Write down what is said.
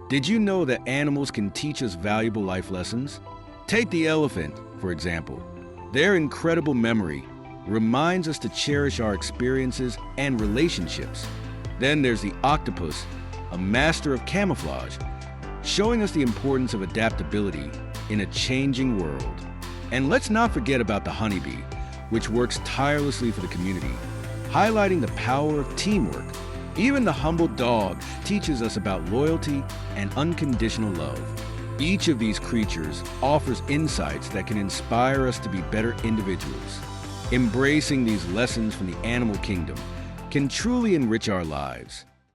Did you know that animals can teach us valuable life lessons? Take the elephant, for example. Their incredible memory reminds us to cherish our experiences and relationships. Then there's the octopus, a master of camouflage, showing us the importance of adaptability in a changing world. And let's not forget about the honeybee, which works tirelessly for the community, highlighting the power of teamwork. Even the humble dog teaches us about loyalty and unconditional love. Each of these creatures offers insights that can inspire us to be better individuals. Embracing these lessons from the animal kingdom can truly enrich our lives.